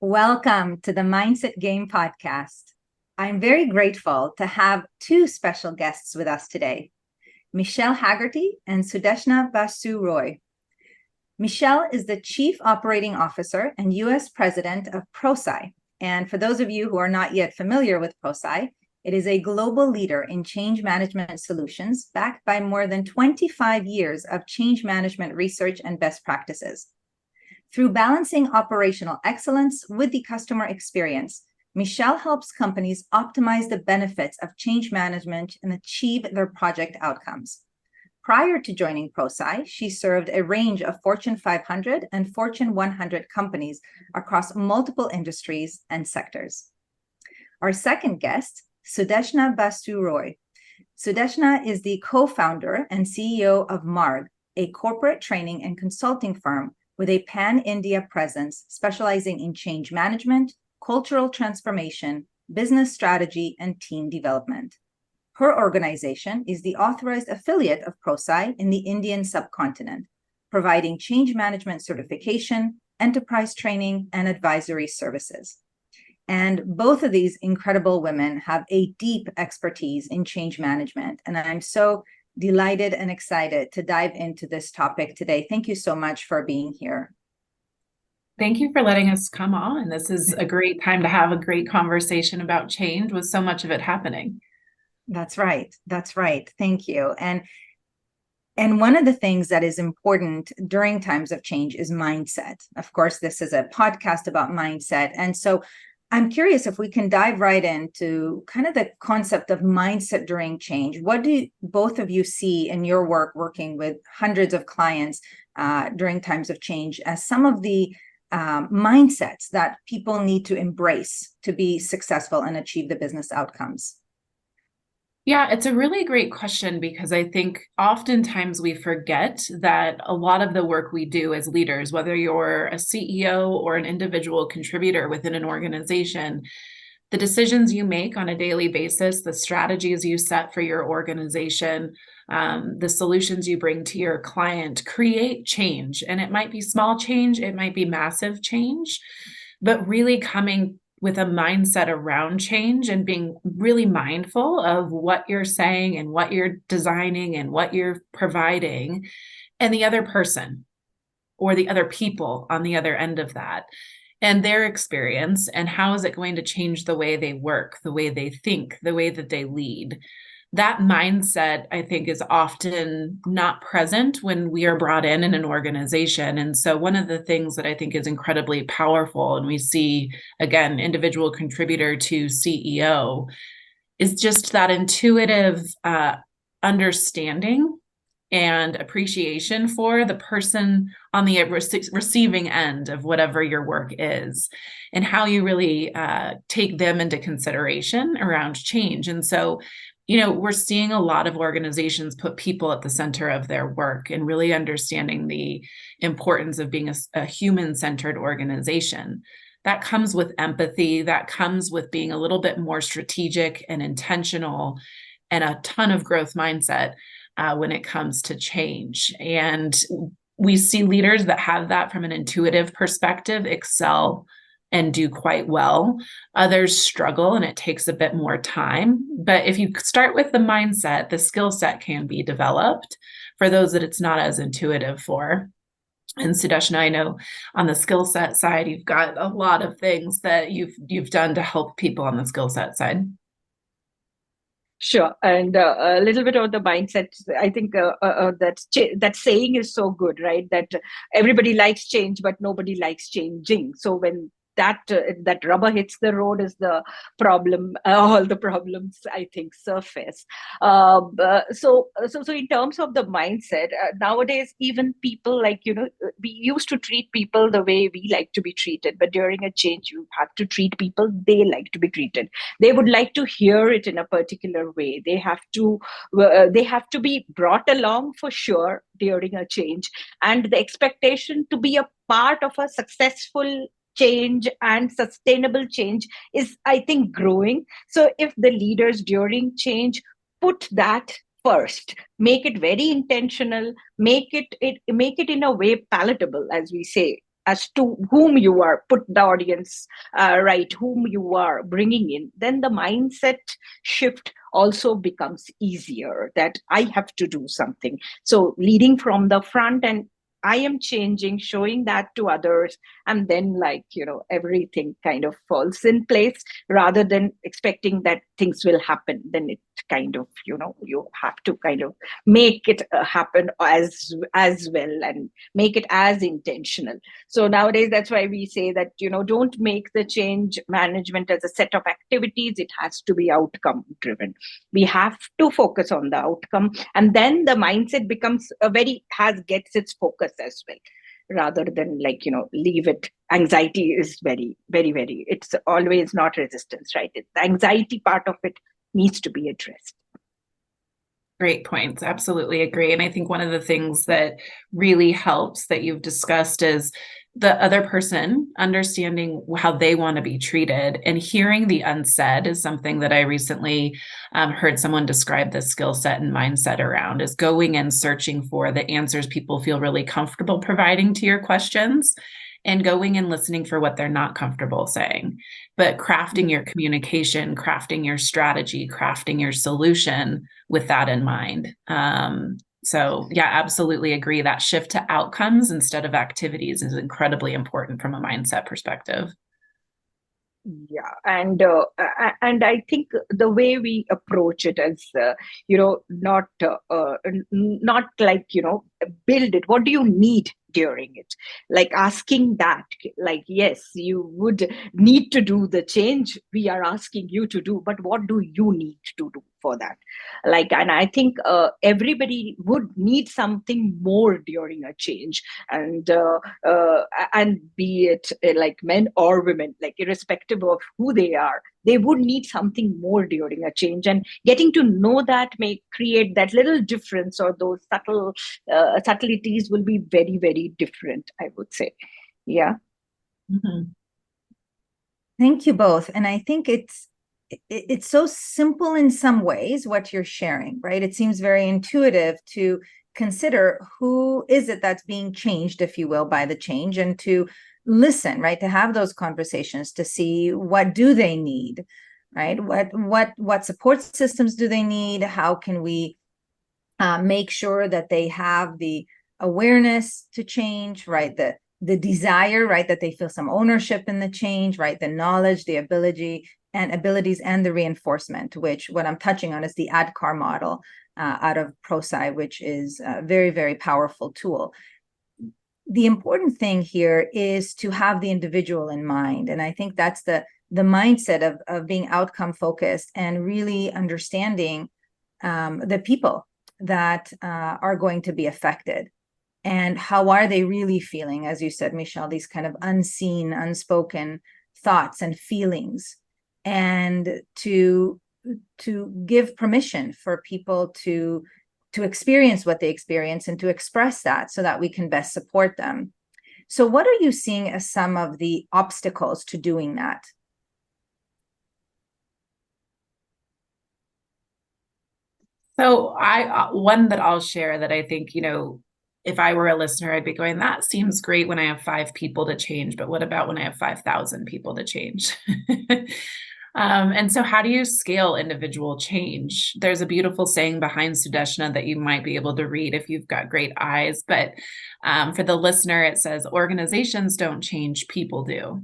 Welcome to the Mindset Game podcast. I'm very grateful to have two special guests with us today, Michelle Haggerty and Sudeshna Basu Roy. Michelle is the Chief Operating Officer and U.S. President of Prosci. And for those of you who are not yet familiar with Prosci, it is a global leader in change management solutions backed by more than 25 years of change management research and best practices. Through balancing operational excellence with the customer experience, Michelle helps companies optimize the benefits of change management and achieve their project outcomes. Prior to joining Prosci, she served a range of Fortune 500 and Fortune 100 companies across multiple industries and sectors. Our second guest, Sudeshna Basu Roy. Sudeshna is the co-founder and CEO of Marg, a corporate training and consulting firm with a pan-India presence specializing in change management, cultural transformation, business strategy, and team development. Her organization is the authorized affiliate of Prosci in the Indian subcontinent, providing change management certification, enterprise training, and advisory services. And both of these incredible women have a deep expertise in change management, and I'm so delighted and excited to dive into this topic today. Thank you so much for being here. Thank you for letting us come on. This is a great time to have a great conversation about change with so much of it happening. That's right. That's right. Thank you. And one of the things that is important during times of change is mindset. Of course, this is a podcast about mindset. And so I'm curious if we can dive right into kind of the concept of mindset during change. What do both of you see in your work working with hundreds of clients during times of change as some of the mindsets that people need to embrace to be successful and achieve the business outcomes? Yeah, it's a really great question because I think oftentimes we forget that a lot of the work we do as leaders, whether you're a CEO or an individual contributor within an organization, the decisions you make on a daily basis, the strategies you set for your organization, the solutions you bring to your client create change. And it might be small change, it might be massive change, but really coming with a mindset around change and being really mindful of what you're saying and what you're designing and what you're providing, and the other person or the other people on the other end of that and their experience, and how is it going to change the way they work, the way they think, the way that they lead. That mindset, I think, is often not present when we are brought in an organization. And so one of the things that I think is incredibly powerful, and we see, again, individual contributor to CEO, is just that intuitive understanding and appreciation for the person on the receiving end of whatever your work is, and how you really take them into consideration around change. And so we're seeing a lot of organizations put people at the center of their work and really understanding the importance of being a human-centered organization. That comes with empathy, that comes with being a little bit more strategic and intentional, and a ton of growth mindset when it comes to change. And we see leaders that have that from an intuitive perspective excel and do quite well. Others struggle and it takes a bit more time. But if you start with the mindset, the skill set can be developed for those that it's not as intuitive for. And Sudeshna, I know on the skill set side, you've got a lot of things that you've done to help people on the skill set side. Sure. And a little bit of the mindset, I think that saying is so good, right? That everybody likes change, but nobody likes changing. So when that rubber hits the road is the problem, all the problems, I think, surface. So in terms of the mindset, nowadays, even people we used to treat people the way we like to be treated, but during a change, you have to treat people they like to be treated. They would like to hear it in a particular way. They have to be brought along for sure during a change, and the expectation to be a part of a successful change and sustainable change is, I think, growing. So if the leaders during change put that first, make it very intentional, make it in a way palatable, as we say, as to whom you are, put the audience right, whom you are bringing in, then the mindset shift also becomes easier, that I have to do something. So leading from the front, and I am changing, showing that to others, and then, like, everything kind of falls in place, rather than expecting that things will happen. Then it kind of, you have to kind of make it happen as well, and make it as intentional. So nowadays, that's why we say that, don't make the change management as a set of activities. It has to be outcome driven. We have to focus on the outcome, and then the mindset becomes gets its focus as well, rather than, like, leave it. Anxiety is very, very, very, it's always not resistance, right? The anxiety part of it needs to be addressed. Great points. Absolutely agree. And I think one of the things that really helps that you've discussed is the other person understanding how they want to be treated, and hearing the unsaid is something that I recently heard someone describe the skill set and mindset around, is going and searching for the answers people feel really comfortable providing to your questions, and going and listening for what they're not comfortable saying, but crafting your communication, crafting your strategy, crafting your solution with that in mind. So yeah, absolutely agree. That shift to outcomes instead of activities is incredibly important from a mindset perspective. Yeah, and I think the way we approach it is, not like, build it. What do you need during it? Like asking that, like, yes, you would need to do the change we are asking you to do, but what do you need to do for that? Like, and I think everybody would need something more during a change, and be it like men or women, like irrespective of who they are, they would need something more during a change, and getting to know that may create that little difference, or those subtleties will be very, very different, I would say. Yeah. Mm-hmm. Thank you both. And I think it's so simple in some ways what you're sharing, right? It seems very intuitive to consider who is it that's being changed, if you will, by the change, and to listen, right? To have those conversations, to see what do they need, right? What support systems do they need? How can we make sure that they have the awareness to change, right? The desire, right? That they feel some ownership in the change, right? The knowledge, the abilities, and the reinforcement, which what I'm touching on is the ADKAR model out of Prosci, which is a very, very powerful tool. The important thing here is to have the individual in mind. And I think that's the mindset of being outcome focused, and really understanding the people that are going to be affected, and how are they really feeling, as you said, Michelle, these kind of unseen, unspoken thoughts and feelings, and to give permission for people to experience what they experience, and to express that, so that we can best support them. So what are you seeing as some of the obstacles to doing that? So one that I'll share that I think, if I were a listener, I'd be going, that seems great when I have 5 people to change, but what about when I have 5,000 people to change? And so how do you scale individual change? There's a beautiful saying behind Sudeshna that you might be able to read if you've got great eyes, but for the listener, it says, organizations don't change, people do.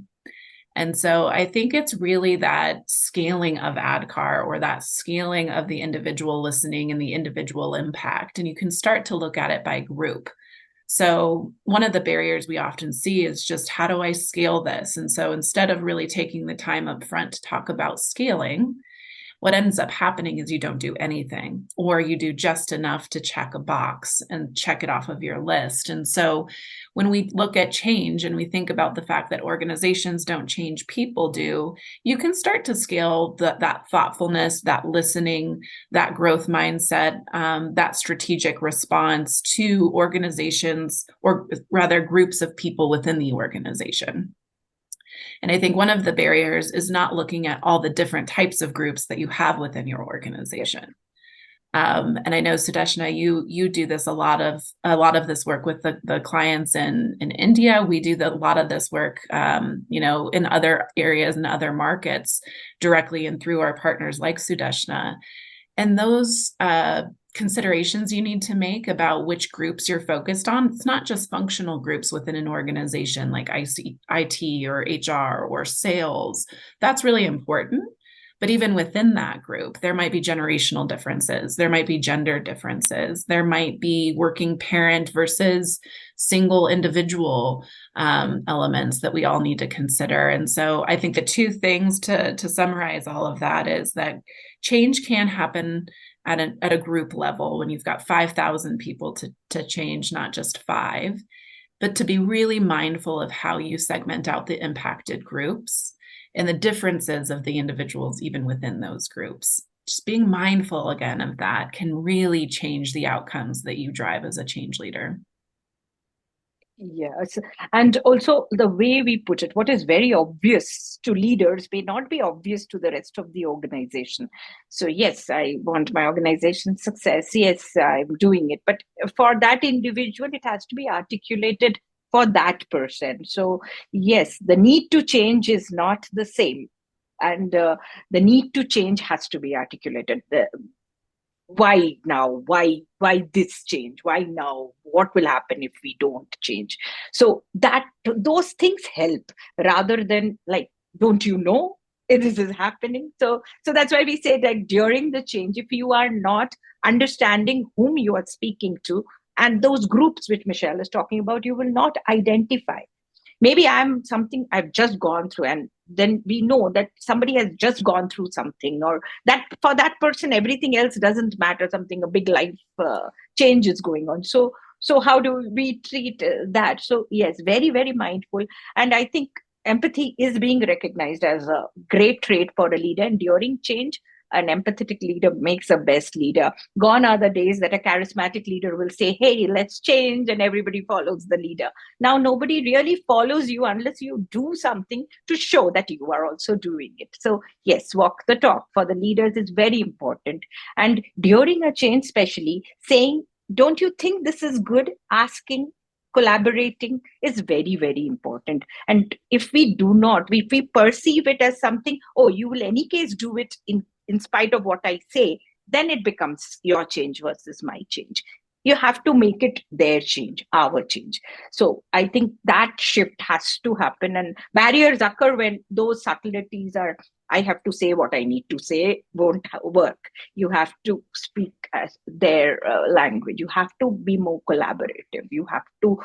And so I think it's really that scaling of ADKAR, or that scaling of the individual listening and the individual impact. And you can start to look at it by group. So one of the barriers we often see is just, how do I scale this? And so instead of really taking the time up front to talk about scaling, what ends up happening is you don't do anything, or you do just enough to check a box and check it off of your list. And so when we look at change and we think about the fact that organizations don't change, people do, you can start to scale that thoughtfulness, that listening, that growth mindset, that strategic response to organizations, or rather groups of people within the organization. And I think one of the barriers is not looking at all the different types of groups that you have within your organization. And I know Sudeshna, you do this a lot of this work with the clients in India. We do a lot of this work, in other areas and other markets directly and through our partners like Sudeshna. And those considerations you need to make about which groups you're focused on. It's not just functional groups within an organization like IT or HR or sales. That's really important. But even within that group, there might be generational differences. There might be gender differences. There might be working parent versus single individual elements that we all need to consider. And so I think the two things to summarize all of that is that change can happen at a group level when you've got 5,000 people to change, not just 5, but to be really mindful of how you segment out the impacted groups and the differences of the individuals even within those groups. Just being mindful again of that can really change the outcomes that you drive as a change leader. Yes. And also the way we put it, what is very obvious to leaders may not be obvious to the rest of the organization. So yes, I want my organization's success. Yes, I'm doing it. But for that individual, it has to be articulated for that person. So yes, the need to change is not the same. And the need to change has to be articulated. Why now? Why this change? Why now? What will happen if we don't change? So those things help rather than like, don't you know this is happening? So that's why we say that during the change, if you are not understanding whom you are speaking to and those groups which Michelle is talking about, you will not identify. Maybe something I've just gone through, and then we know that somebody has just gone through something, or that for that person everything else doesn't matter, something, a big life change is going on. So how do we treat that? So yes, very, very mindful. And I think empathy is being recognized as a great trait for a leader. And during change, an empathetic leader makes a best leader. Gone are the days that a charismatic leader will say, hey, let's change, and everybody follows the leader. Now, nobody really follows you unless you do something to show that you are also doing it. So yes, walk the talk for the leaders is very important. And during a change, especially saying, don't you think this is good? Asking, collaborating is very, very important. And if we do not, if we perceive it as something, oh, you will any case do it in spite of what I say, then it becomes your change versus my change. You have to make it their change, our change. So I think that shift has to happen, and barriers occur when those subtleties are, I have to say what I need to say, won't work. You have to speak as their language. You have to be more collaborative. You have to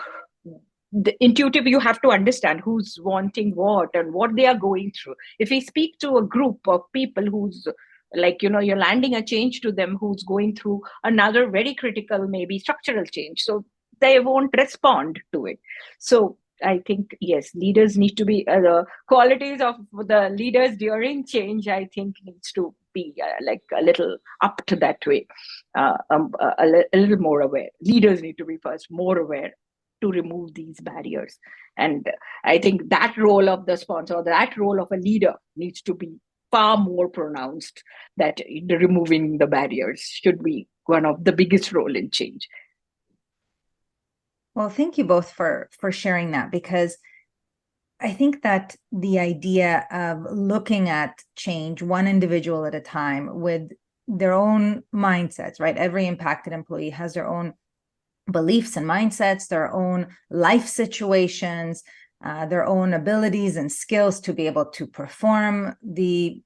intuitive, you have to understand who's wanting what and what they are going through. If we speak to a group of people who's like, you're landing a change to them who's going through another very critical, maybe structural change, so they won't respond to it. So I think, yes, leaders need to be, the qualities of the leaders during change, I think needs to be like a little up to that way, a little more aware. Leaders need to be first more aware to remove these barriers. And I think that role of the sponsor, that role of a leader needs to be far more pronounced, that removing the barriers should be one of the biggest role in change. Well, thank you both for sharing that, because I think that the idea of looking at change one individual at a time with their own mindsets, right? Every impacted employee has their own beliefs and mindsets, their own life situations, their own abilities and skills to be able to perform the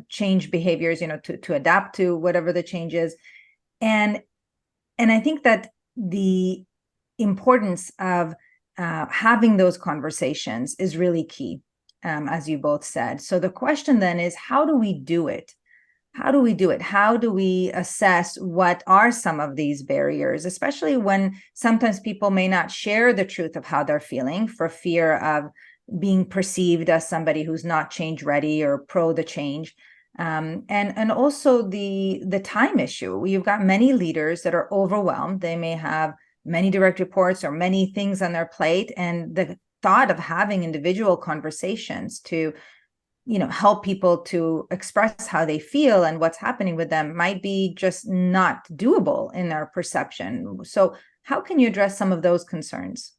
change behaviors, to adapt to whatever the change is. And I think that the importance of having those conversations is really key, as you both said. So the question then is, how do we do it? How do we do it? How do we assess what are some of these barriers, especially when sometimes people may not share the truth of how they're feeling for fear of being perceived as somebody who's not change ready or pro the change. And also the time issue. You've got many leaders that are overwhelmed. They may have many direct reports or many things on their plate. And the thought of having individual conversations to help people to express how they feel and what's happening with them might be just not doable in their perception. So how can you address some of those concerns?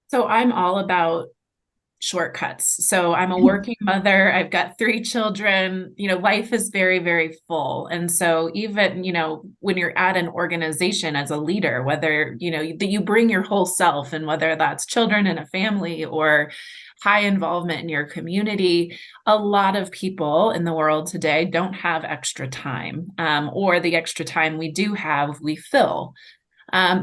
So I'm all about shortcuts. So I'm a working mother. I've got 3 children. Life is very, very full. And so even, when you're at an organization as a leader, whether, that you bring your whole self, and whether that's children and a family or high involvement in your community, a lot of people in the world today don't have extra time, or the extra time we do have, we fill.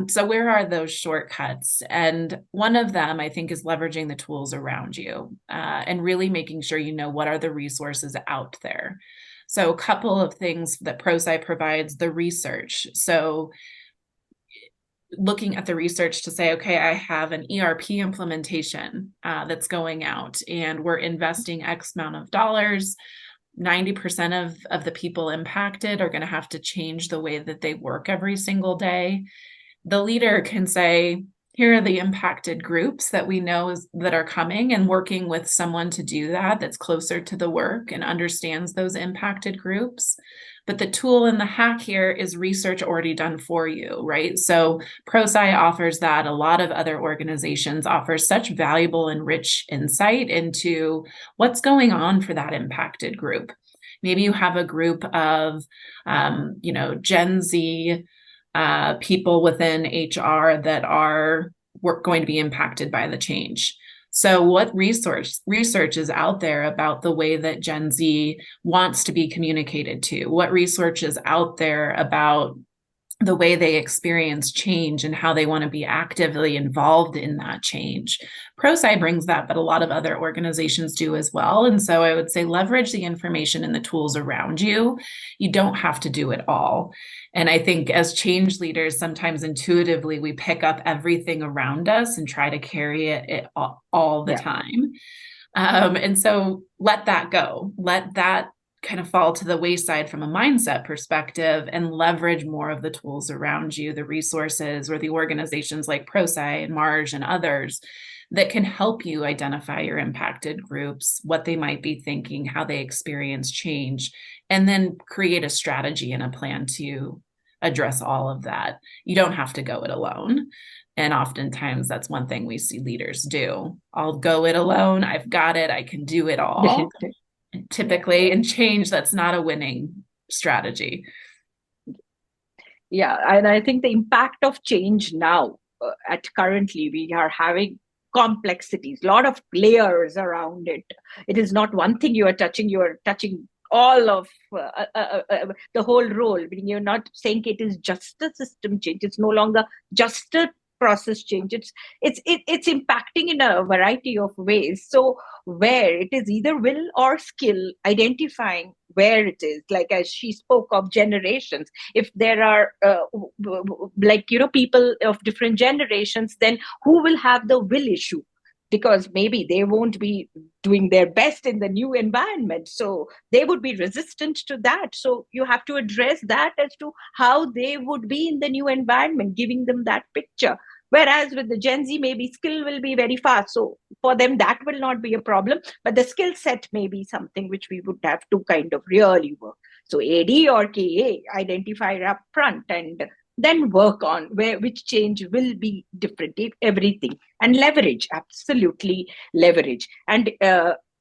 So where are those shortcuts? And one of them, I think, is leveraging the tools around you, and really making sure you know what are the resources out there. So a couple of things that Prosci provides: the research. So looking at the research to say, okay, I have an ERP implementation that's going out, and we're investing X amount of dollars. 90% of the people impacted are going to have to change the way that they work every single day. The leader can say, here are the impacted groups that we know that are coming, and working with someone to do that that's closer to the work and understands those impacted groups. But the tool and the hack here is research already done for you, right? So Prosci offers that. A lot of other organizations offer such valuable and rich insight into what's going on for that impacted group. Maybe you have a group of, Gen Z people within HR that are going to be impacted by the change. So what research is out there about the way that Gen Z wants to be communicated to? What research is out there about the way they experience change and how they want to be actively involved in that change? Prosci brings that, but a lot of other organizations do as well. And so I would say leverage the information and the tools around you. You don't have to do it all. And I think as change leaders, sometimes intuitively we pick up everything around us and try to carry it all the time. And so let that go. Let that kind of fall to the wayside from a mindset perspective, and leverage more of the tools around you, the resources or the organizations like Prosci and Marg and others that can help you identify your impacted groups, what they might be thinking, how they experience change, and then create a strategy and a plan to address all of that. You don't have to go it alone. And oftentimes that's one thing we see leaders do. I'll go it alone. I've got it. I can do it all. Typically in change, that's not a winning strategy. Yeah, and I think the impact of change now, at currently we are having complexities, a lot of layers around it. It is not one thing you are touching all of the whole role. You're not saying it is just a system change. It's no longer just a process change. It's impacting in a variety of ways. So where it is either will or skill, identifying where it is, like as she spoke of generations, if there are people of different generations, then who will have the will issue? Because maybe they won't be doing their best in the new environment. So they would be resistant to that. So you have to address that as to how they would be in the new environment, giving them that picture. Whereas with the Gen Z, maybe skill will be very fast. So for them, that will not be a problem. But the skill set may be something which we would have to kind of really work. So AD or KA, identify up front and then work on which change will be different, everything, and leverage, absolutely leverage. And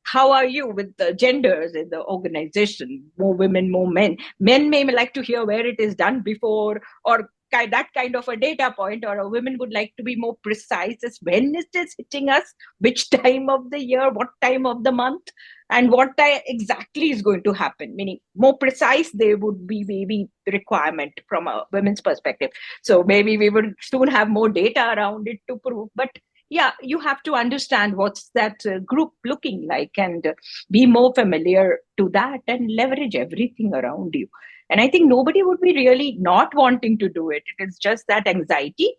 how are you with the genders in the organization? More women, more men. Men may like to hear where it is done before, or that kind of a data point, or a women would like to be more precise as when it is hitting us, which time of the year, what time of the month, and what exactly is going to happen. Meaning more precise, they would be maybe the requirement from a women's perspective. So maybe we would soon have more data around it to prove. But yeah, you have to understand what's that group looking like, and be more familiar to that, and leverage everything around you. And I think nobody would be really not wanting to do it. It is just that anxiety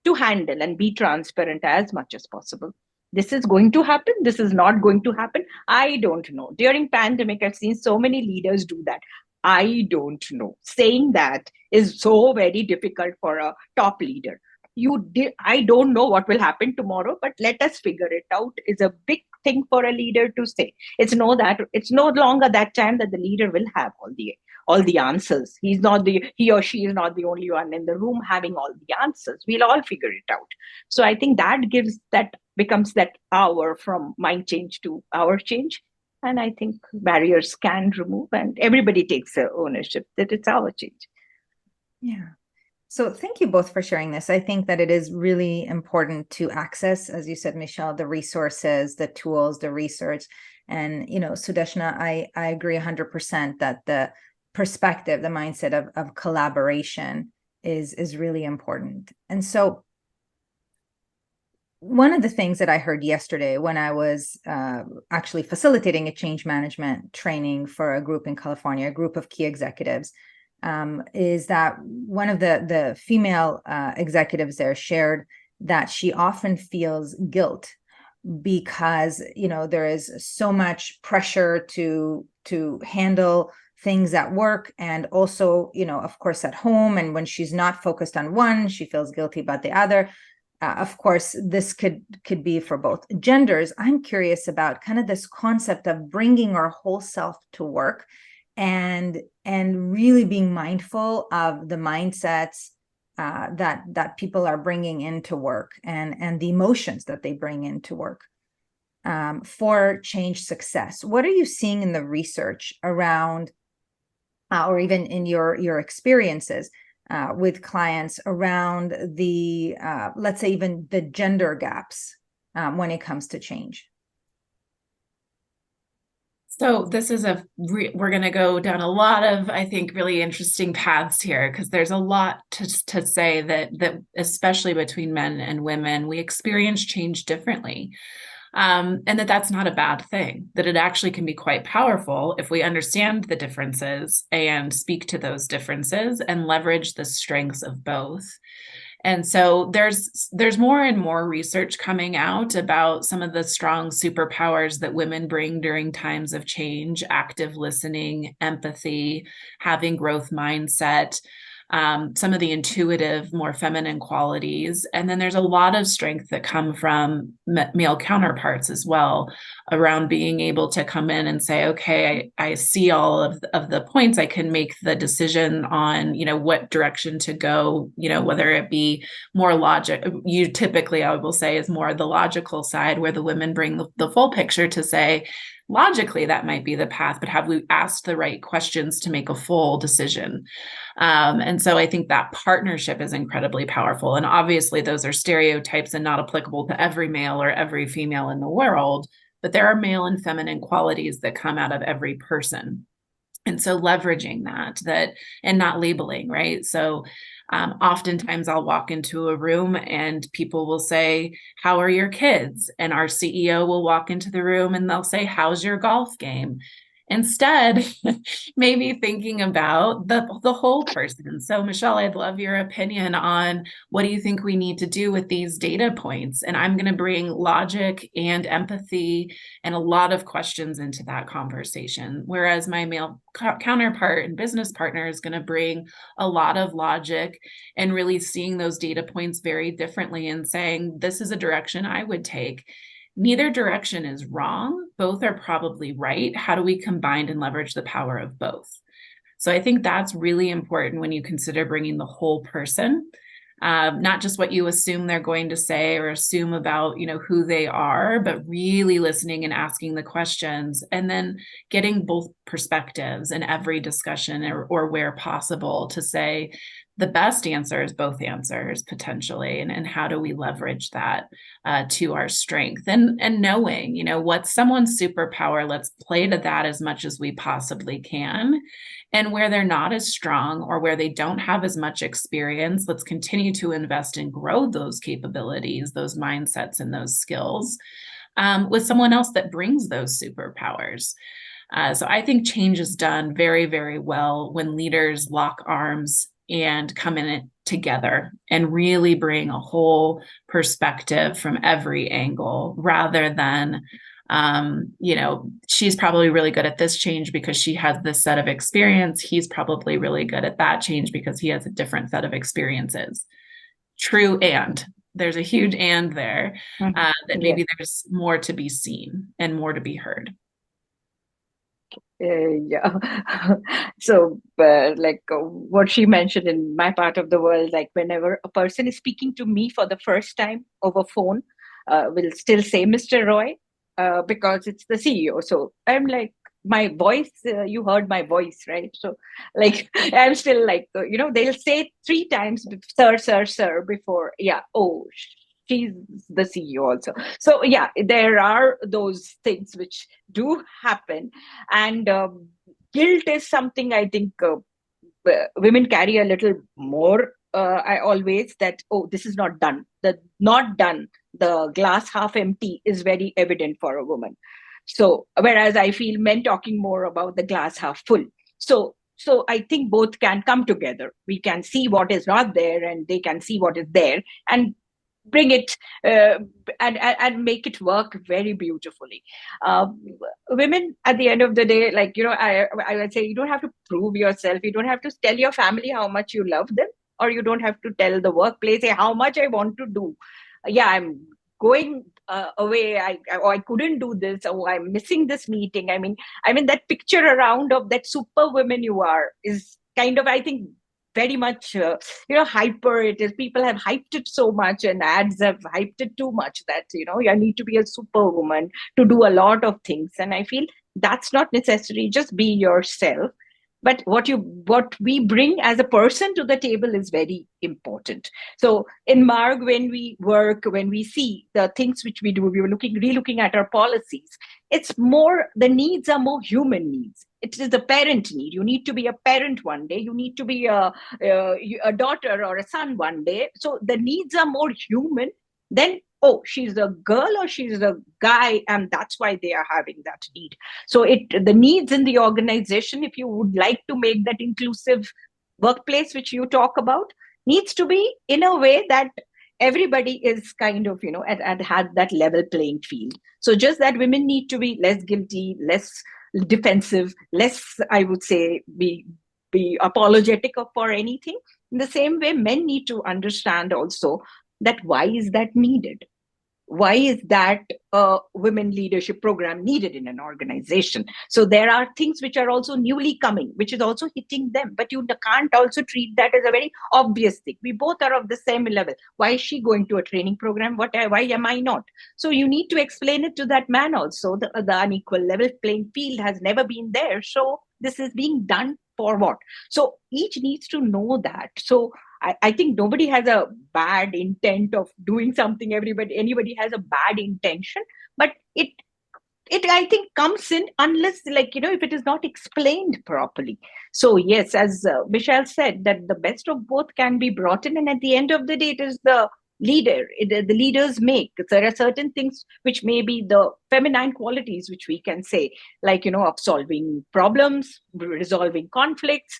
to handle and be transparent as much as possible. This is going to happen. This is not going to happen. I don't know. During pandemic, I've seen so many leaders do that. I don't know. Saying that is so very difficult for a top leader. I don't know what will happen tomorrow, but let us figure it out is a big thing for a leader to say. It's no longer that time that the leader will have all the answers. He or she is not the only one in the room having all the answers. We'll all figure it out. So I think that becomes that hour from mind change to our change. And I think barriers can remove, and everybody takes ownership that it's our change. Yeah. So thank you both for sharing this. I think that it is really important to access, as you said, Michelle, the resources, the tools, the research. And, Sudeshna, I agree 100% that the perspective, the mindset of collaboration is really important. And so one of the things that I heard yesterday when I was actually facilitating a change management training for a group in California, a group of key executives, is that one of the female executives there shared that she often feels guilt because, there is so much pressure to handle things at work and also, of course, at home. And when she's not focused on one, she feels guilty about the other. Of course, this could be for both genders. I'm curious about kind of this concept of bringing our whole self to work and really being mindful of the mindsets that people are bringing into work and the emotions that they bring into work for change success. What are you seeing in the research around, or even in your experiences with clients around the, let's say, even the gender gaps when it comes to change? So this is we're going to go down a lot of, I think, really interesting paths here, because there's a lot to say that especially between men and women, we experience change differently. And that's not a bad thing, that it actually can be quite powerful if we understand the differences and speak to those differences and leverage the strengths of both. And so there's more and more research coming out about some of the strong superpowers that women bring during times of change: active listening, empathy, having growth mindset, some of the intuitive, more feminine qualities. And then there's a lot of strength that come from male counterparts as well, around being able to come in and say, okay, I see all of the points. I can make the decision on, what direction to go, whether it be more logic. Typically, I will say, is more the logical side, where the women bring the full picture to say, logically, that might be the path, but have we asked the right questions to make a full decision? And so I think that partnership is incredibly powerful. And obviously, those are stereotypes and not applicable to every male or every female in the world, but there are male and feminine qualities that come out of every person. And so leveraging that and not labeling, right? So oftentimes I'll walk into a room and people will say, how are your kids? And our CEO will walk into the room and they'll say, how's your golf game? Instead, maybe thinking about the whole person. So Michelle, I'd love your opinion on what do you think we need to do with these data points? And I'm going to bring logic and empathy and a lot of questions into that conversation. Whereas my male counterpart and business partner is going to bring a lot of logic and really seeing those data points very differently and saying, this is a direction I would take. Neither direction is wrong. Both are probably right. How do we combine and leverage the power of both? So I think that's really important when you consider bringing the whole person, not just what you assume they're going to say or assume about, who they are, but really listening and asking the questions and then getting both perspectives in every discussion or where possible to say, the best answer is both answers potentially. And how do we leverage that to our strength and knowing, what's someone's superpower, let's play to that as much as we possibly can. And where they're not as strong or where they don't have as much experience, let's continue to invest and grow those capabilities, those mindsets and those skills with someone else that brings those superpowers. So I think change is done very, very well when leaders lock arms and come in it together and really bring a whole perspective from every angle rather than, she's probably really good at this change because she has this set of experience. He's probably really good at that change because he has a different set of experiences. True and, there's a huge and there, Mhm. that Yeah. maybe there's more to be seen and more to be heard. Yeah. So, what she mentioned in my part of the world, like whenever a person is speaking to me for the first time over phone, will still say Mr. Roy, because it's the CEO. So I'm like, my voice, you heard my voice, right? So, like, I'm still like, they'll say 3 times, sir, sir, sir, before, yeah, oh, she's the CEO also. So, yeah, there are those things which do happen. And guilt is something I think women carry a little more. I always that, oh, this is not done. The not done, the glass half empty is very evident for a woman. So whereas I feel men talking more about the glass half full. So I think both can come together. We can see what is not there, and they can see what is there, and bring it, and make it work very beautifully. Um, Women, at the end of the day, like, I would say, you don't have to prove yourself. You don't have to tell your family how much you love them, or you don't have to tell the workplace, hey, how much I want to do. Yeah, I'm going away. I couldn't do this. Oh, I'm missing this meeting. I mean that picture around of that super woman you are is kind of, I think, very much hyper. It is, people have hyped it so much, and ads have hyped it too much, that you need to be a superwoman to do a lot of things. And I feel that's not necessary. Just be yourself. But what we bring as a person to the table is very important. So in Marg, when we work, when we see the things which we do, we were relooking at our policies. It's more, the needs are more human needs. It is the parent need. You need to be a parent one day. You need to be a daughter or a son one day. So the needs are more human than, oh, she's a girl or she's a guy, and that's why they are having that need. So the needs in the organization, if you would like to make that inclusive workplace which you talk about, needs to be in a way that everybody is kind of, at had that level playing field. So just that women need to be less guilty, less defensive, less, I would say, be apologetic for anything. In the same way, men need to understand also that why is that needed? Why is that a women leadership program needed in an organization? So there are things which are also newly coming, which is also hitting them, but you can't also treat that as a very obvious thing. We both are of the same level. Why is she going to a training program? Why am I not? So you need to explain it to that man also. The unequal level playing field has never been there. So this is being done for what? So each needs to know that. So I think nobody has a bad intent of doing something. Anybody has a bad intention, but it I think comes in unless, if it is not explained properly. So yes, as Michelle said, that the best of both can be brought in, and at the end of the day, it is the the leaders make. There are certain things which may be the feminine qualities which we can say, like, of solving problems, resolving conflicts,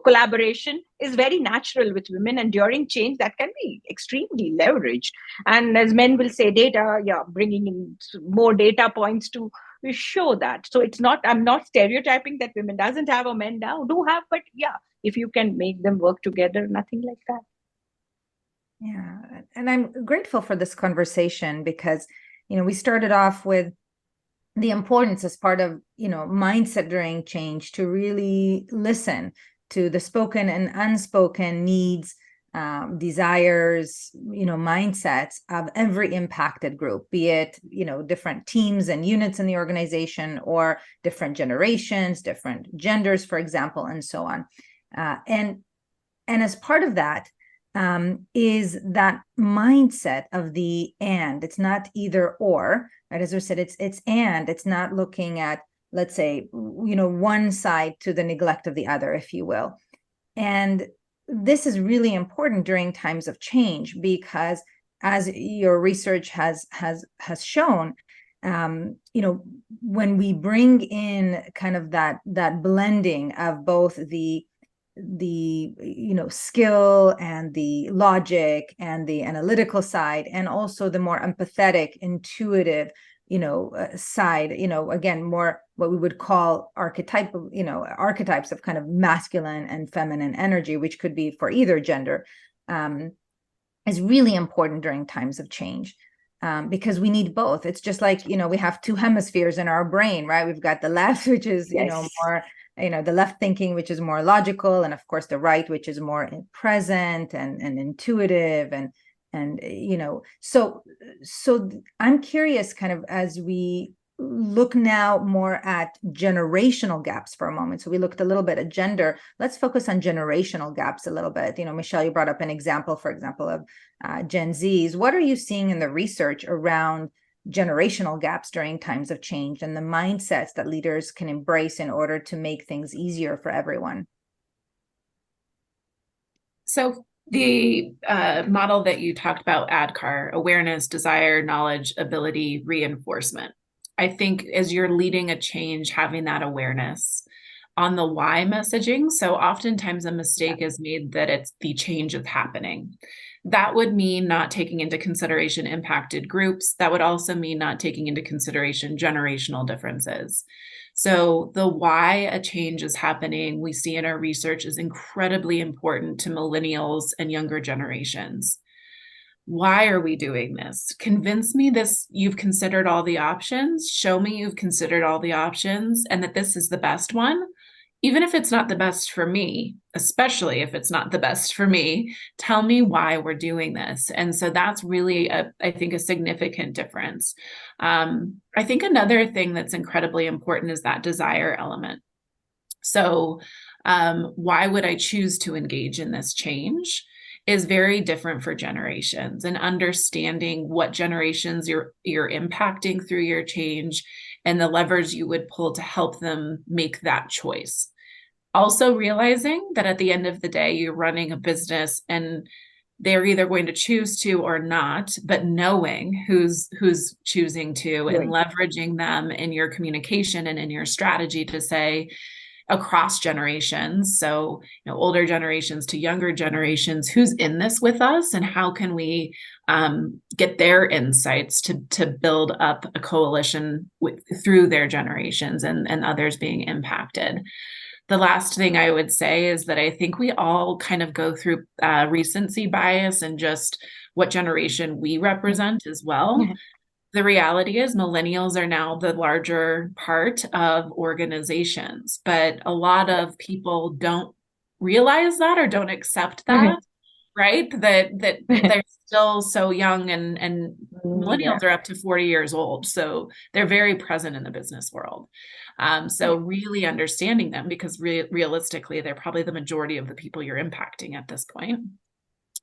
collaboration is very natural with women, and during change that can be extremely leveraged. And as men will say, data, yeah, bringing in more data points to show that. So it's not, I'm not stereotyping that women doesn't have or men now do have, but yeah, if you can make them work together, nothing like that. Yeah, and I'm grateful for this conversation because, we started off with the importance as part of, mindset during change to really listen to the spoken and unspoken needs, desires, mindsets of every impacted group, be it, different teams and units in the organization, or different generations, different genders, for example, and so on. And as part of that, is that mindset of the and. It's not either or, right? As I said, it's and. It's not looking at, let's say, one side to the neglect of the other, if you will. And this is really important during times of change because, as your research has shown, when we bring in kind of that blending of both the skill and the logic and the analytical side, and also the more empathetic, intuitive side, again, more what we would call archetypes of kind of masculine and feminine energy, which could be for either gender. is really important during times of change. Because we need both. It's just like, we have two hemispheres in our brain, right? We've got the left, which is, more, the left thinking, which is more logical, and of course the right, which is more present and intuitive, and so I'm curious, kind of, as we look now more at generational gaps for a moment. So we looked a little bit at gender. Let's focus on generational gaps a little bit. Michelle, you brought up an example, for example, of Gen Zs. What are you seeing in the research around generational gaps during times of change and the mindsets that leaders can embrace in order to make things easier for everyone? So the model that you talked about, ADKAR, awareness, desire, knowledge, ability, reinforcement. I think as you're leading a change, having that awareness on the why messaging. So oftentimes a mistake is made that it's the change is happening. That would mean not taking into consideration impacted groups. That would also mean not taking into consideration generational differences. So the why a change is happening, we see in our research, is incredibly important to millennials and younger generations. Why are we doing this? Convince me you've considered all the options. Show me you've considered all the options and that this is the best one. Even if it's not the best for me, especially if it's not the best for me, tell me why we're doing this. And so that's really, I think, a significant difference. I think another thing that's incredibly important is that desire element. So why would I choose to engage in this change is very different for generations, and understanding what generations you're impacting through your change and the levers you would pull to help them make that choice. Also realizing that at the end of the day, you're running a business and they're either going to choose to or not, but knowing who's choosing to and leveraging them in your communication and in your strategy to say, across generations, so older generations to younger generations, who's in this with us and how can we get their insights to build up a coalition through their generations and others being impacted. The last thing I would say is that I think we all kind of go through recency bias and just what generation we represent as well. Mm-hmm. The reality is millennials are now the larger part of organizations, but a lot of people don't realize that or don't accept that, right? That they're still so young, and millennials are up to 40 years old. So they're very present in the business world. So really understanding them, because realistically, they're probably the majority of the people you're impacting at this point.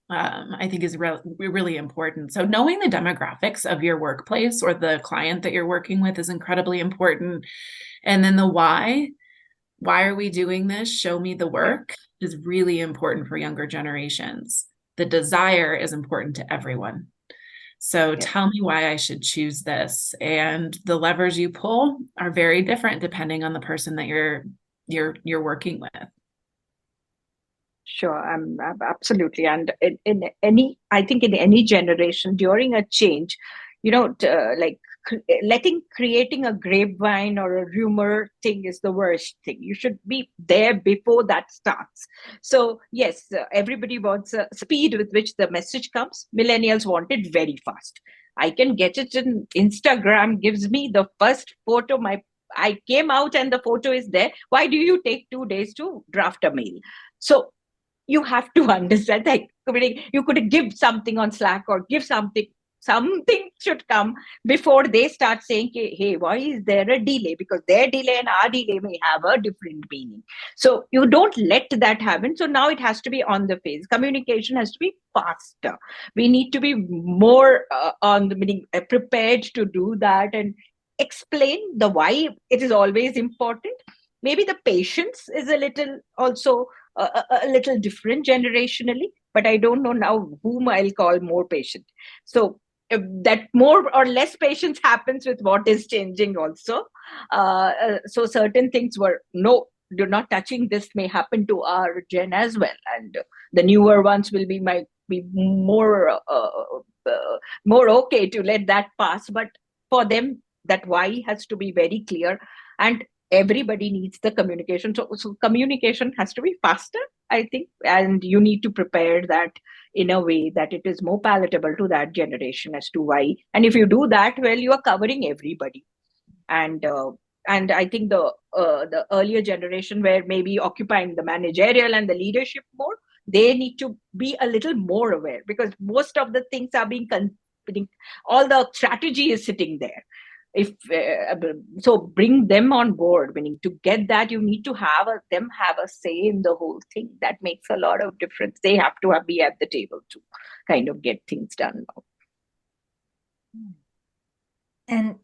I think is really important. So knowing the demographics of your workplace or the client that you're working with is incredibly important. And then the why are we doing this? Show me the work is really important for younger generations. The desire is important to everyone. So tell me why I should choose this. And the levers you pull are very different depending on the person that you're working with. Sure, absolutely. And in any, I think in any generation during a change, creating a grapevine or a rumor thing is the worst thing. You should be there before that starts. So yes, everybody wants speed with which the message comes. Millennials want it very fast. I can get it in Instagram, gives me the first photo, I came out and the photo is there. Why do you take 2 days to draft a mail? So you have to understand that you could give something on Slack or give something should come before they start saying, hey, why is there a delay? Because their delay and our delay may have a different meaning. So you don't let that happen. So now it has to be on the face. Communication has to be faster. We need to be more prepared to do that and explain the why it is always important. Maybe the patience is a little also a little different generationally, but I don't know now whom I'll call more patient. So that more or less patience happens with what is changing also. So certain things you're not touching this may happen to our gen as well. And the newer ones will be more okay to let that pass. But for them, that why has to be very clear. And everybody needs the communication. So communication has to be faster, I think, and you need to prepare that in a way that it is more palatable to that generation as to why. And if you do that, well, you are covering everybody. And I think the earlier generation were maybe occupying the managerial and the leadership more. They need to be a little more aware, because most of the things are being all the strategy is sitting there. If so, bring them on board. Meaning, to get that, you need to have them have a say in the whole thing. That makes a lot of difference. They have to be at the table to kind of get things done now. And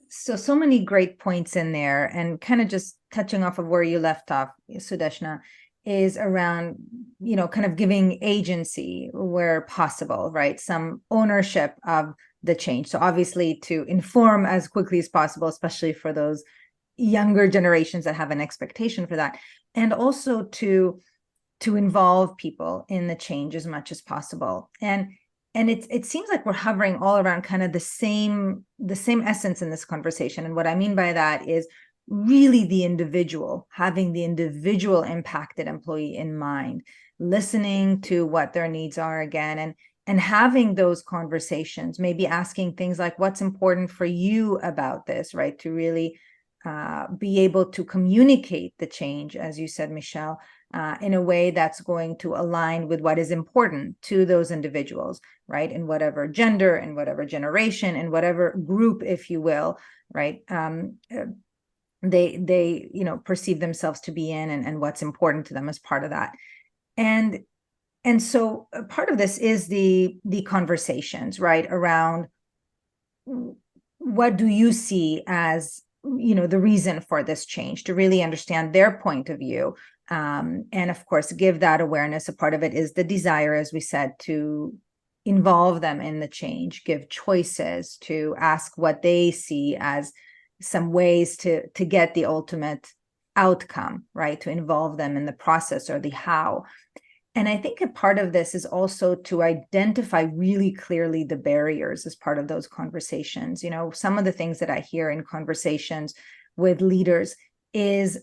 so many great points in there, and kind of just touching off of where you left off, Sudeshna, is around, kind of giving agency where possible, right? Some ownership of the change. So obviously to inform as quickly as possible, especially for those younger generations that have an expectation for that. And also to involve people in the change as much as possible. And it seems like we're hovering all around kind of the same essence in this conversation. And what I mean by that is really the individual, having the individual impacted employee in mind, listening to what their needs are again, and having those conversations, maybe asking things like, what's important for you about this, right? To really be able to communicate the change, as you said, Michelle, in a way that's going to align with what is important to those individuals, right? In whatever gender, in whatever generation, in whatever group, if you will, right? They perceive themselves to be in, and what's important to them as part of that. And so part of this is the conversations, right, around what do you see as, the reason for this change, to really understand their point of view. And of course, give that awareness. A part of it is the desire, as we said, to involve them in the change, give choices, to ask what they see as some ways to get the ultimate outcome, right? To involve them in the process or the how. And I think a part of this is also to identify really clearly the barriers as part of those conversations. Some of the things that I hear in conversations with leaders is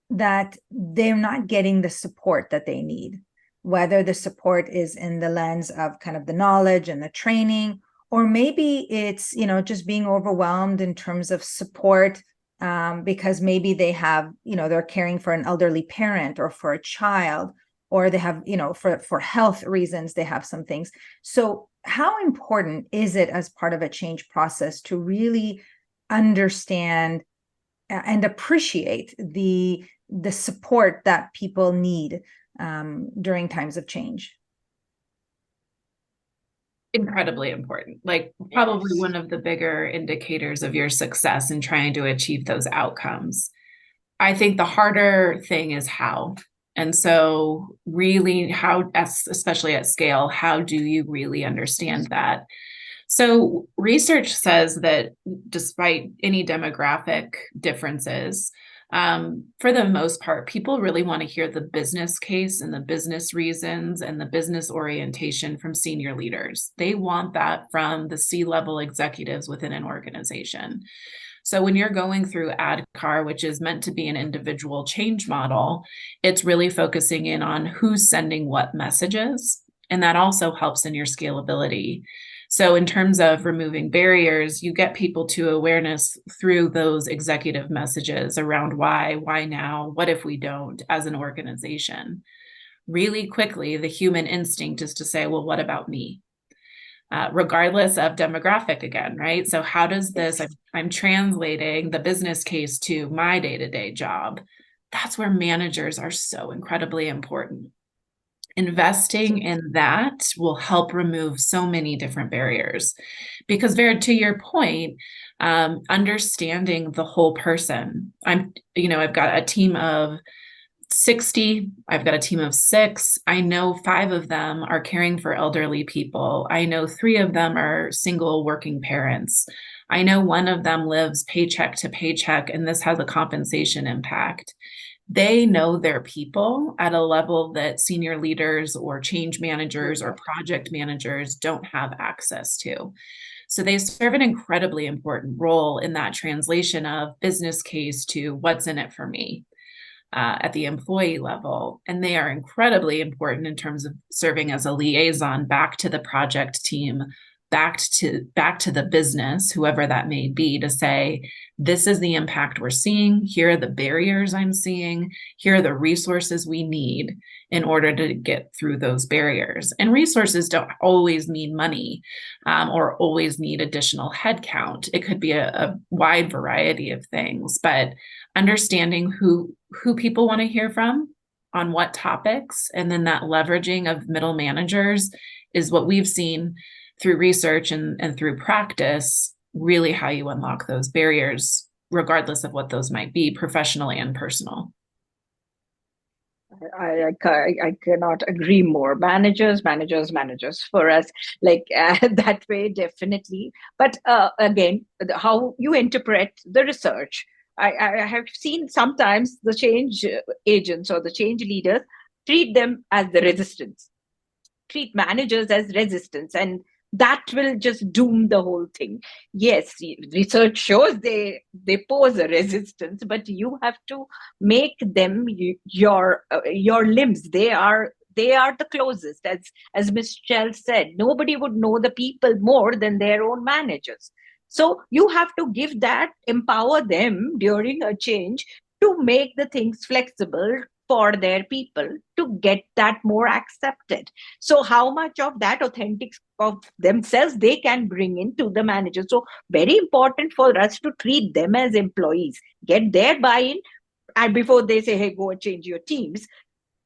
that they're not getting the support that they need, whether the support is in the lens of kind of the knowledge and the training, or maybe it's, just being overwhelmed in terms of support because maybe they have, they're caring for an elderly parent or for a child, or they have, for health reasons, they have some things. So how important is it as part of a change process to really understand and appreciate the support that people need during times of change? Incredibly important. Like probably one of the bigger indicators of your success in trying to achieve those outcomes. I think the harder thing is how. And so really how, especially at scale, how do you really understand that? So research says that despite any demographic differences, for the most part, people really want to hear the business case and the business reasons and the business orientation from senior leaders. They want that from the C-level executives within an organization. So when you're going through ADKAR, which is meant to be an individual change model, it's really focusing in on who's sending what messages. And that also helps in your scalability. So in terms of removing barriers, you get people to awareness through those executive messages around why now, what if we don't, as an organization. Really quickly, the human instinct is to say, well, what about me? Regardless of demographic again, right? So how does this, I'm translating the business case to my day-to-day job. That's where managers are so incredibly important. Investing in that will help remove so many different barriers. Because Vera, to your point, understanding the whole person. I've got a team of 60, I've got a team of 6. I know 5 of them are caring for elderly people. I know 3 of them are single working parents. I know 1 of them lives paycheck to paycheck, and this has a compensation impact. They know their people at a level that senior leaders or change managers or project managers don't have access to. So they serve an incredibly important role in that translation of business case to what's in it for me. at the employee level. And they are incredibly important in terms of serving as a liaison back to the project team, back to the business, whoever that may be, to say, this is the impact we're seeing. Here are the barriers I'm seeing. Here are the resources we need in order to get through those barriers. And resources don't always mean money or always need additional headcount. It could be a wide variety of things, but understanding who people want to hear from on what topics, and then that leveraging of middle managers is what we've seen through research and through practice, really how you unlock those barriers, regardless of what those might be, professional and personal. I cannot agree more. Managers for us, like that way, definitely. But again, how you interpret the research. I have seen sometimes the change agents or the change leaders treat them as the resistance, treat managers as resistance, and that will just doom the whole thing. Yes, research shows they pose a resistance, but you have to make them your limbs. They are the closest. As Michelle said, nobody would know the people more than their own managers. So you have to give that, empower them during a change to make the things flexible for their people to get that more accepted. So how much of that authentic of themselves they can bring into the manager. So very important for us to treat them as employees, get their buy-in, and before they say, hey, go and change your teams,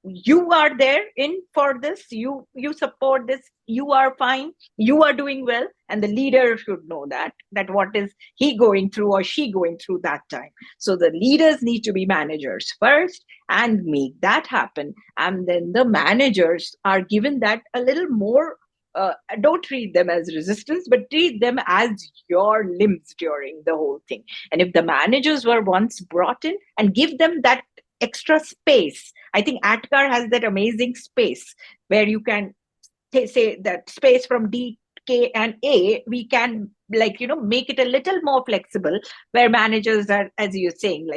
you are there in for this, you support this, you are fine, you are doing well, and the leader should know that what is he going through or she going through that time. So the leaders need to be managers first and make that happen, and then the managers are given that a little more. Don't treat them as resistance, but treat them as your limbs during the whole thing. And if the managers were once brought in and give them that extra space, I think ADKAR has that amazing space where you can say that space from D, K, and A, we can make it a little more flexible, where managers are, as you're saying,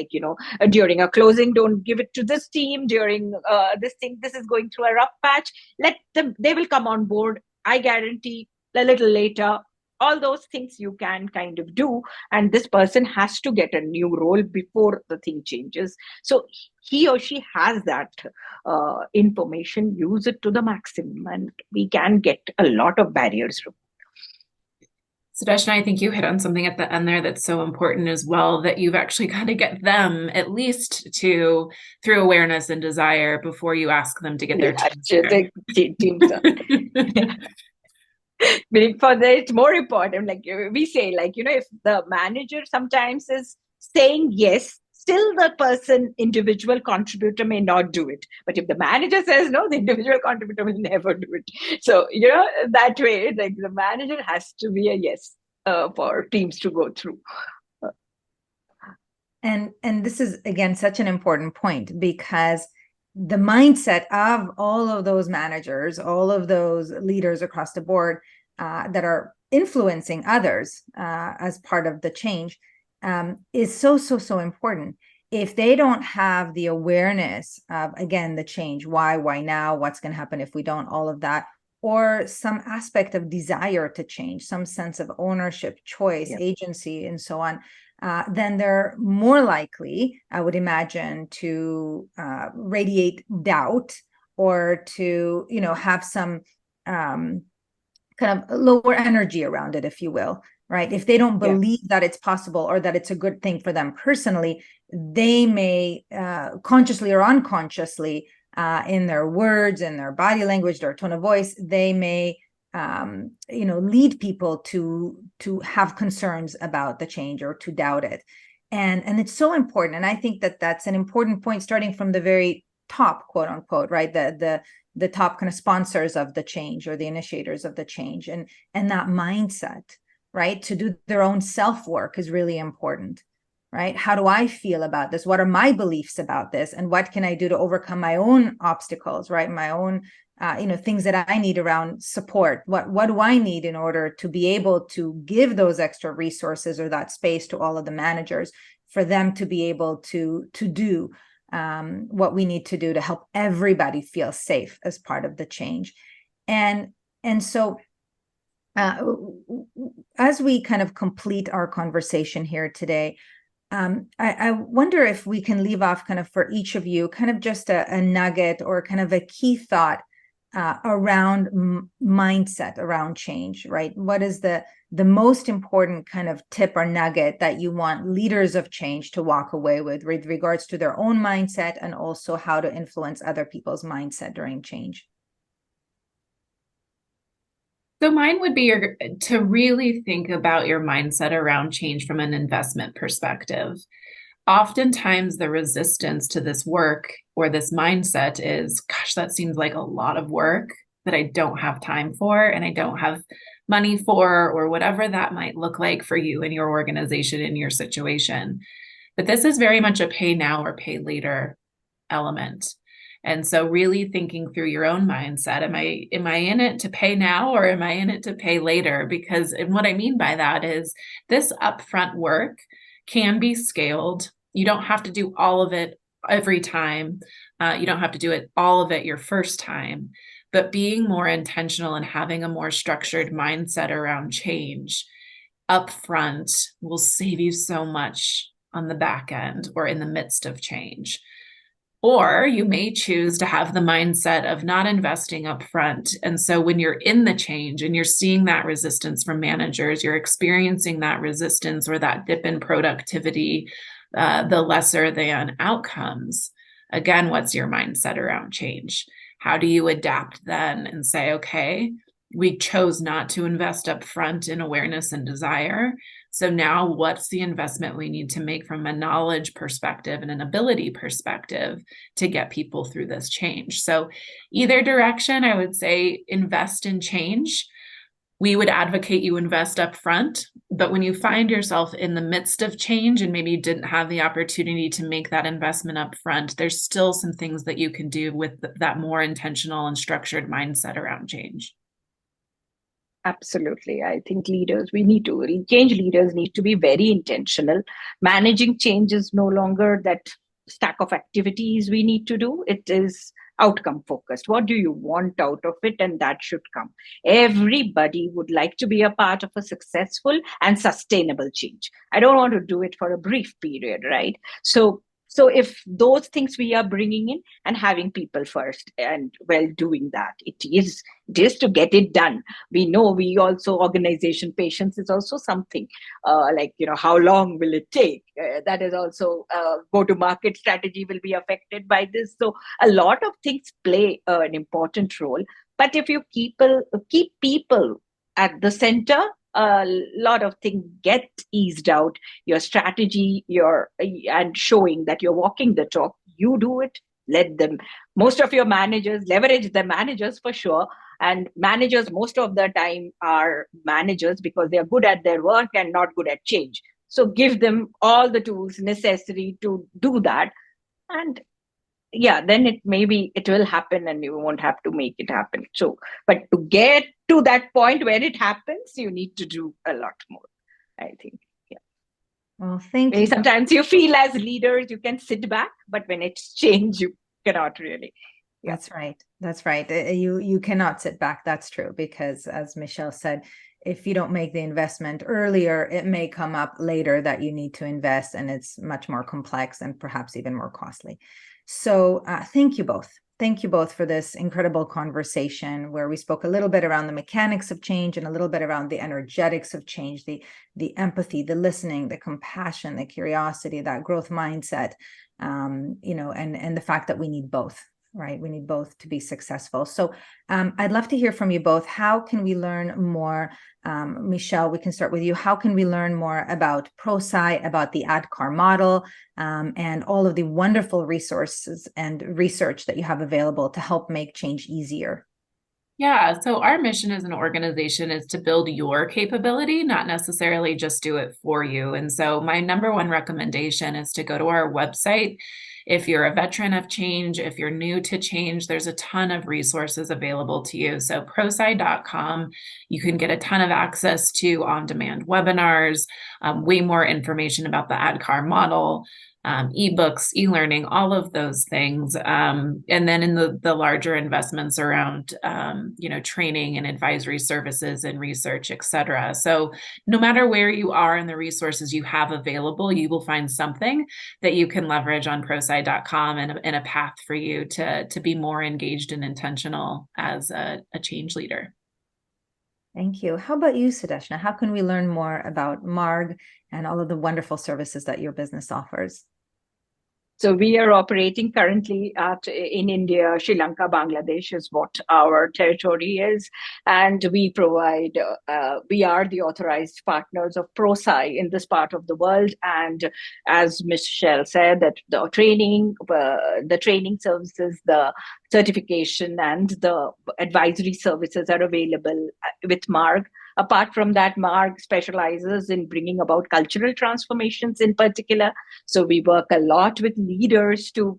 during a closing, don't give it to this team. During this thing, this is going through a rough patch. Let them; they will come on board. I guarantee a little later. All those things you can kind of do, and this person has to get a new role before the thing changes. So he or she has that information, use it to the maximum, and we can get a lot of barriers removed. Sudeshna, I think you hit on something at the end there that's so important as well, that you've actually got to get them at least to, through awareness and desire, before you ask them to get their teams done. For that, it's more important. Like we say, if the manager sometimes is saying yes, still the individual contributor may not do it. But if the manager says no, the individual contributor will never do it. So, that way, the manager has to be a yes for teams to go through. And this is, again, such an important point, because the mindset of all of those managers, all of those leaders across the board that are influencing others as part of the change is so important. If they don't have the awareness of, again, the change, why now, what's going to happen if we don't, all of that, or some aspect of desire to change, some sense of ownership, choice, agency, and so on, then they're more likely, I would imagine, to radiate doubt, or to, have some kind of lower energy around it, if you will, right? If they don't believe that it's possible or that it's a good thing for them personally, they may consciously or unconsciously, in their words, in their body language, their tone of voice, they may lead people to have concerns about the change or to doubt it. And it's so important. And I think that that's an important point, starting from the very top, quote unquote, right? The top kind of sponsors of the change, or the initiators of the change, and that mindset, right? To do their own self-work is really important, right? How do I feel about this? What are my beliefs about this? And what can I do to overcome my own obstacles, right? My own things that I need around support. What do I need in order to be able to give those extra resources or that space to all of the managers, for them to be able to do what we need to do to help everybody feel safe as part of the change. And so as we kind of complete our conversation here today, I wonder if we can leave off kind of for each of you kind of just a nugget or kind of a key thought around mindset around change, right? What is the most important kind of tip or nugget that you want leaders of change to walk away with regards to their own mindset and also how to influence other people's mindset during change? So mine would be to really think about your mindset around change from an investment perspective. Oftentimes the resistance to this work or this mindset is, gosh, that seems like a lot of work that I don't have time for and I don't have money for, or whatever that might look like for you and your organization in your situation. But this is very much a pay now or pay later element. And so really thinking through your own mindset, am I in it to pay now or am I in it to pay later? Because, and what I mean by that is this upfront work can be scaled. You don't have to do all of it every time. You don't have to do it all of it your first time, but being more intentional and having a more structured mindset around change upfront will save you so much on the back end or in the midst of change. Or you may choose to have the mindset of not investing upfront. And so when you're in the change and you're seeing that resistance from managers, you're experiencing that resistance or that dip in productivity, the lesser than outcomes. Again, what's your mindset around change? How do you adapt then and say, okay, we chose not to invest upfront in awareness and desire. So now what's the investment we need to make from a knowledge perspective and an ability perspective to get people through this change? So either direction, I would say invest in change. We would advocate you invest upfront, but when you find yourself in the midst of change and maybe you didn't have the opportunity to make that investment upfront, there's still some things that you can do with that more intentional and structured mindset around change. Absolutely. I think change leaders need to be very intentional. Managing change is no longer that stack of activities we need to do. It is outcome focused. What do you want out of it? And that should come. Everybody would like to be a part of a successful and sustainable change. I don't want to do it for a brief period, right? So if those things we are bringing in and having people first and doing that, it is to get it done. We know organization patience is also something how long will it take? That is also go-to-market strategy will be affected by this. So a lot of things play an important role. But if you keep people at the center, a lot of things get eased out. Your strategy, and showing that you're walking the talk, you do it, let them. Most of your managers leverage the managers for sure. And managers most of the time are managers because they are good at their work and not good at change. So give them all the tools necessary to do that. And then it will happen and you won't have to make it happen. So, but to get to that point where it happens, you need to do a lot more, I think. Yeah. Well, thank you. Sometimes you feel as leaders, you can sit back, but when it's change, you cannot really. Yeah. That's right. You cannot sit back. That's true. Because as Michelle said, if you don't make the investment earlier, it may come up later that you need to invest, and it's much more complex and perhaps even more costly. So thank you both. Thank you both for this incredible conversation where we spoke a little bit around the mechanics of change and a little bit around the energetics of change, the empathy, the listening, the compassion, the curiosity, that growth mindset, and the fact that we need both. Right. We need both to be successful. So I'd love to hear from you both. How can we learn more? Michelle, we can start with you. How can we learn more about Prosci, about the ADKAR model, and all of the wonderful resources and research that you have available to help make change easier? Yeah, so our mission as an organization is to build your capability, not necessarily just do it for you. And so my number one recommendation is to go to our website. If you're a veteran of change, if you're new to change, there's a ton of resources available to you. So prosci.com, you can get a ton of access to on-demand webinars, way more information about the ADKAR model, ebooks, e-learning, all of those things. And then in the larger investments around, training and advisory services and research, et cetera. So no matter where you are and the resources you have available, you will find something that you can leverage on prosci.com and a path for you to be more engaged and intentional as a change leader. Thank you. How about you, Sudeshna? How can we learn more about Marg and all of the wonderful services that your business offers? So we are operating currently in India, Sri Lanka, Bangladesh is what our territory is. And we provide, we are the authorized partners of Prosci in this part of the world. And as Michelle said, that the training services, the certification and the advisory services are available with Marg. Apart from that, Marg specializes in bringing about cultural transformations in particular. So we work a lot with leaders to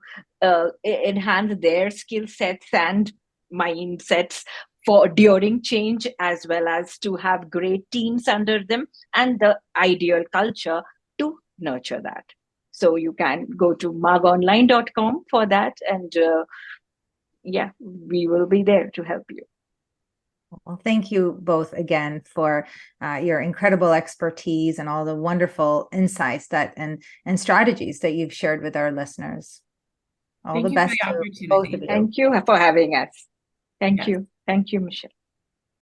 enhance their skill sets and mindsets for during change, as well as to have great teams under them and the ideal culture to nurture that. So you can go to margonline.com for that. And we will be there to help you. Well, thank you both again for your incredible expertise and all the wonderful insights and strategies that you've shared with our listeners. All the best to both of you. Thank you for having us. Thank you. Thank you, Michelle.